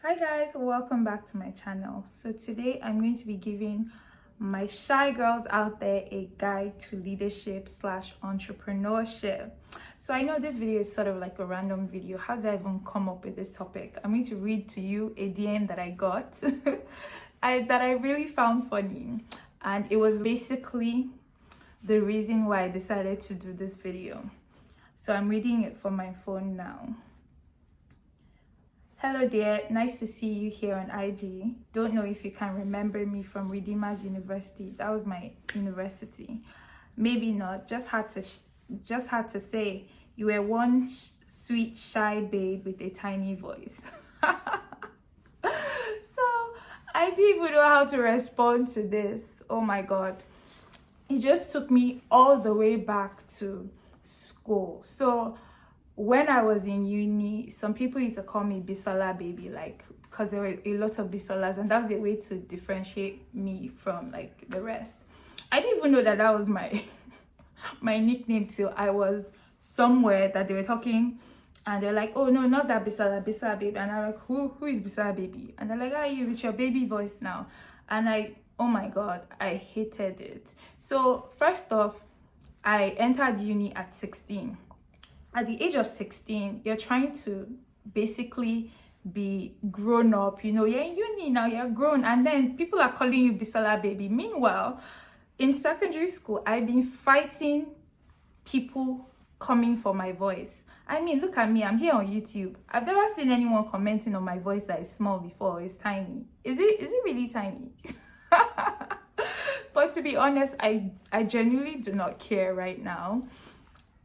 Hi guys, welcome back to my channel. So today I'm going to be giving my shy girls out there a guide to leadership slash entrepreneurship. So I know this video is sort of like a random video. How did I even come up with this topic? I'm going to read to you a DM that I got that I really found funny, and it was basically the reason why I decided to do this video. So I'm reading it from my phone now. Hello dear, nice to see you here on IG. Don't know if you can remember me from Redeemers University. That was my university. Maybe not. Just had to say you were one sweet shy babe with a tiny voice. So I didn't even know how to respond to this. Oh my god. It just took me all the way back to school. So when I was in uni, some people used to call me Bisola baby, like, because there were a lot of Bisolas, and that was a way to differentiate me from like the rest. I didn't even know that that was my my nickname till I was somewhere that they were talking, and they're like, oh no, not that Bisola baby, and I'm like, who is Bisola baby? And they're like, ah, you with your baby voice now. And oh my god, I hated it. So first off, I entered uni at 16. At the age of 16, you're trying to basically be grown up. You're in uni now, you're grown, and then people are calling you Bisola baby. Meanwhile, in secondary school, I've been fighting people coming for my voice. I mean, look at me, I'm here on YouTube. I've never seen anyone commenting on my voice that is small before. It's tiny. Is it really tiny? But to be honest, I genuinely do not care right now.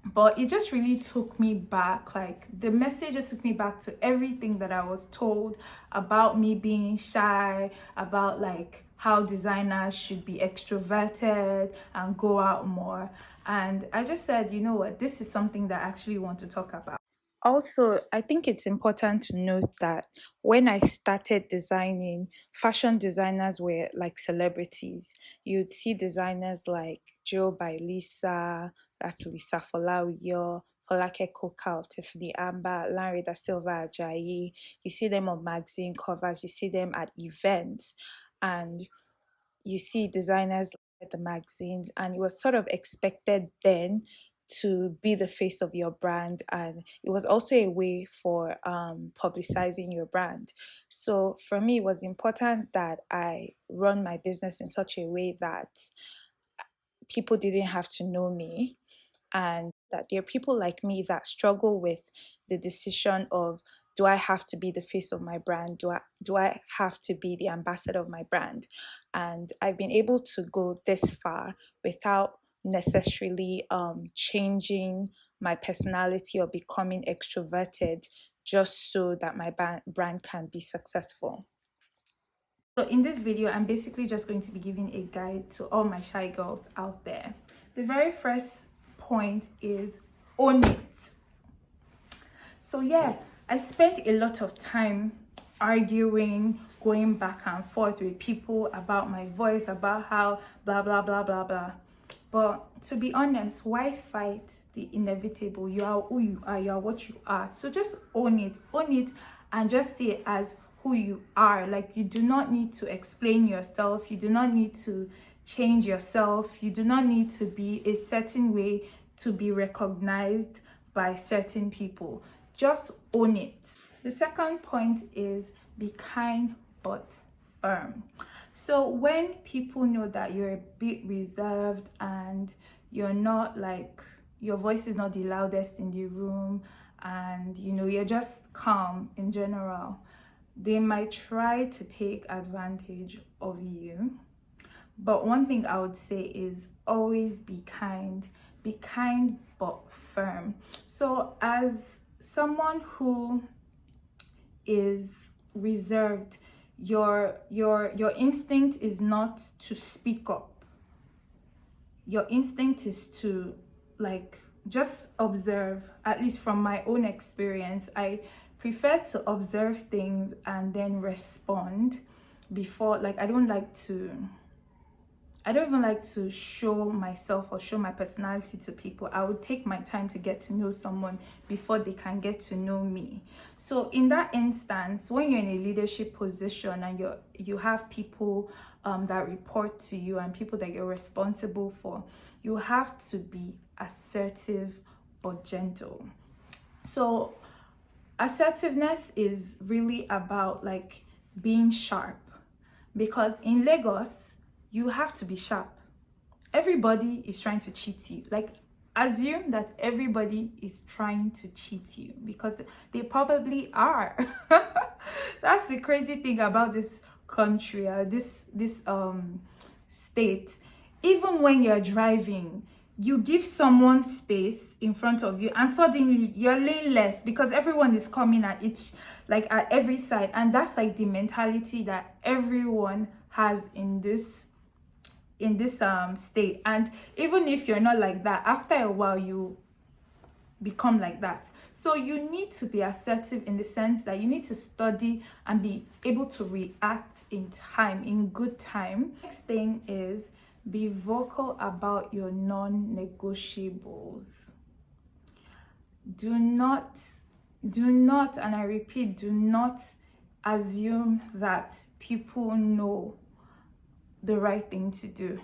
But it just really took me back, like the message just took me back to everything that I was told about me being shy, about like how designers should be extroverted and go out more. And I just said, you know what, this is something that I actually want to talk about. Also, I think it's important to note that when I started designing, fashion designers were like celebrities. You'd see designers like Joe by Lisa, that's Lisa Folawiyo, Folake Koka of Tiffany Amber, Larry da Silva Ajayi. You see them on magazine covers, you see them at events, and you see designers at the magazines, and it was sort of expected then to be the face of your brand, and it was also a way for publicizing your brand. So for me, it was important that I run my business in such a way that people didn't have to know me, and that there are people like me that struggle with the decision of, do I have to be the face of my brand? Do I have to be the ambassador of my brand? And I've been able to go this far without necessarily changing my personality or becoming extroverted just so that my brand can be successful. So in this video, I'm basically just going to be giving a guide to all my shy girls out there. The very first point is own it. So yeah, I spent a lot of time arguing, going back and forth with people about my voice, about how blah blah blah blah blah. But to be honest, why fight the inevitable? You are who you are, you are what you are. So just own it, and just see it as who you are. Like, you do not need to explain yourself, you do not need to change yourself, you do not need to be a certain way to be recognized by certain people. Just own it. The second point is be kind but firm. So when people know that you're a bit reserved and you're not like, your voice is not the loudest in the room, and you're just calm in general, they might try to take advantage of you. But one thing I would say is always be kind but firm. So as someone who is reserved, your instinct is not to speak up. Your instinct is to like just observe. At least from my own experience, I prefer to observe things and then respond before, like, I don't like to I don't even like to show myself or show my personality to people. I would take my time to get to know someone before they can get to know me. So in that instance, when you're in a leadership position and you have people that report to you and people that you're responsible for, you have to be assertive but gentle. So assertiveness is really about like being sharp, because in Lagos you have to be sharp. Everybody is trying to cheat you. Like, assume that everybody is trying to cheat you, because they probably are. That's the crazy thing about this country, this state. Even when you're driving, you give someone space in front of you and suddenly you're laneless because everyone is coming at every side. And that's like the mentality that everyone has in this state. And even if you're not like that, after a while you become like that. So you need to be assertive in the sense that you need to study and be able to react in good time. Next thing is, be vocal about your non-negotiables. Do not, and I repeat, do not assume that people know the right thing to do.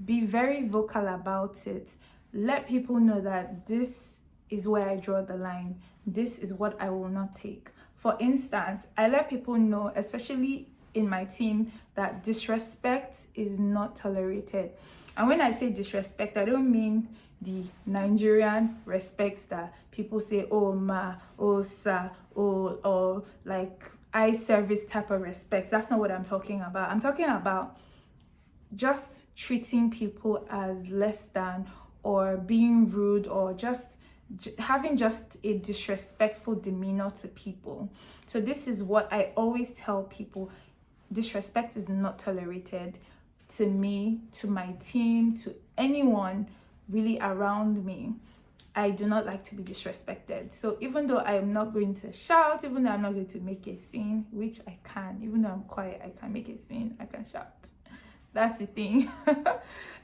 Be very vocal about it. Let people know that this is where I draw the line. This is what I will not take. For instance, I let people know, especially in my team, that disrespect is not tolerated. And when I say disrespect, I don't mean the Nigerian respect that people say, oh ma, oh sir, oh, or like eye service type of respect. That's not what I'm talking about. I'm talking about just treating people as less than, or being rude, or just having just a disrespectful demeanor to people. So this is what I always tell people: disrespect is not tolerated to me, to my team, to anyone really around me. I do not like to be disrespected. So even though I am not going to shout, even though I'm not going to make a scene, which I can, even though I'm quiet, I can make a scene, I can shout. That's the thing.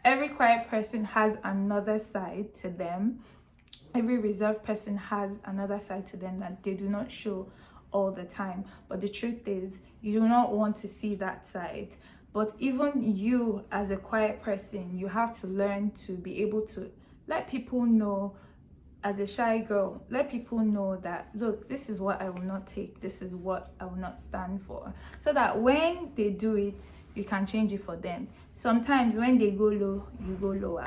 Every quiet person has another side to them. Every reserved person has another side to them that they do not show all the time. But the truth is, you do not want to see that side. But even you, as a quiet person, you have to learn to be able to let people know. As a shy girl, let people know that, look, this is what I will not take, this is what I will not stand for, so that when they do it, you can change it for them. Sometimes when they go low, you go lower.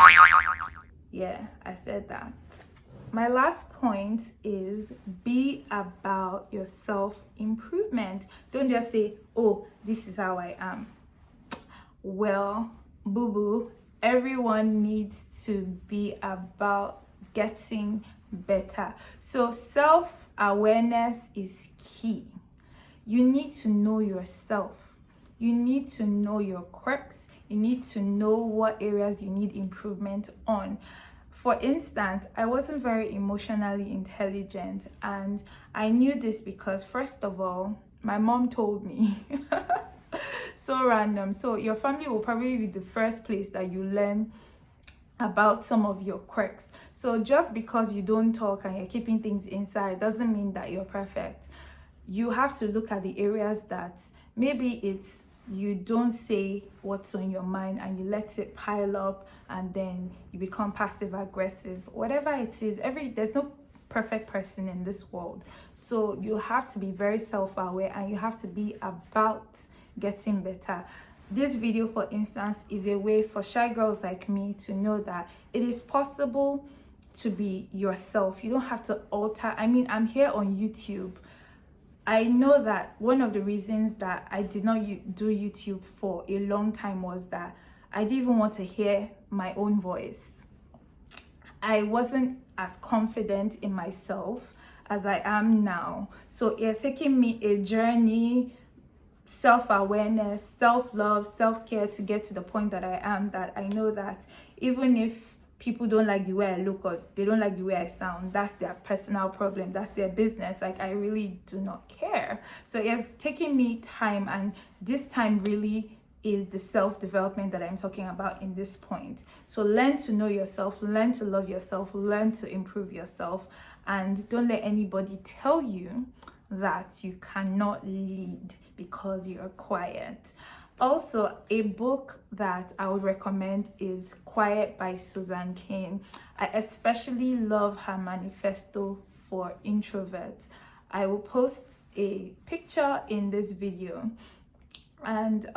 Yeah, I said that. My last point is, be about your self-improvement. Don't just say, oh, this is how I am. Well, boo-boo, everyone needs to be about getting better. So self-awareness is key. You need to know yourself. You need to know your quirks. You need to know what areas you need improvement on. For instance, I wasn't very emotionally intelligent, and I knew this because, first of all, my mom told me. So random. So your family will probably be the first place that you learn about some of your quirks. So just because you don't talk and you're keeping things inside doesn't mean that you're perfect. You have to look at the areas that maybe it's you don't say what's on your mind and you let it pile up, and then you become passive aggressive. Whatever it is, there's no perfect person in this world. So you have to be very self-aware and you have to be about getting better. This video, for instance, is a way for shy girls like me to know that it is possible to be yourself. You don't have to alter. I mean, I'm here on YouTube. I know that one of the reasons that I did not do YouTube for a long time was that I didn't even want to hear my own voice. I wasn't as confident in myself as I am now. So it's taking me a journey, self-awareness, self-love, self-care to get to the point that I am, that I know that even if people don't like the way I look or they don't like the way I sound, that's their personal problem, that's their business. Like, I really do not care. So it's taking me time, and this time really is the self-development that I'm talking about in this point. So learn to know yourself, learn to love yourself, learn to improve yourself, and don't let anybody tell you that you cannot lead because you're quiet. Also, a book that I would recommend is Quiet by Susan Cain. I especially love her manifesto for introverts. I will post a picture in this video. And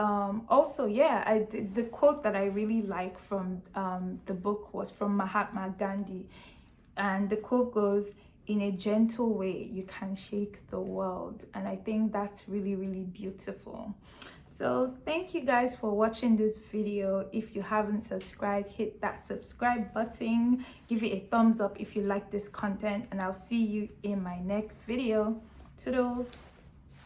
also, yeah, the quote that I really like from the book was from Mahatma Gandhi. And the quote goes, "In a gentle way, you can shake the world." And I think that's really, really beautiful. So thank you guys for watching this video. If you haven't subscribed, hit that subscribe button. Give it a thumbs up if you like this content. And I'll see you in my next video. Toodles.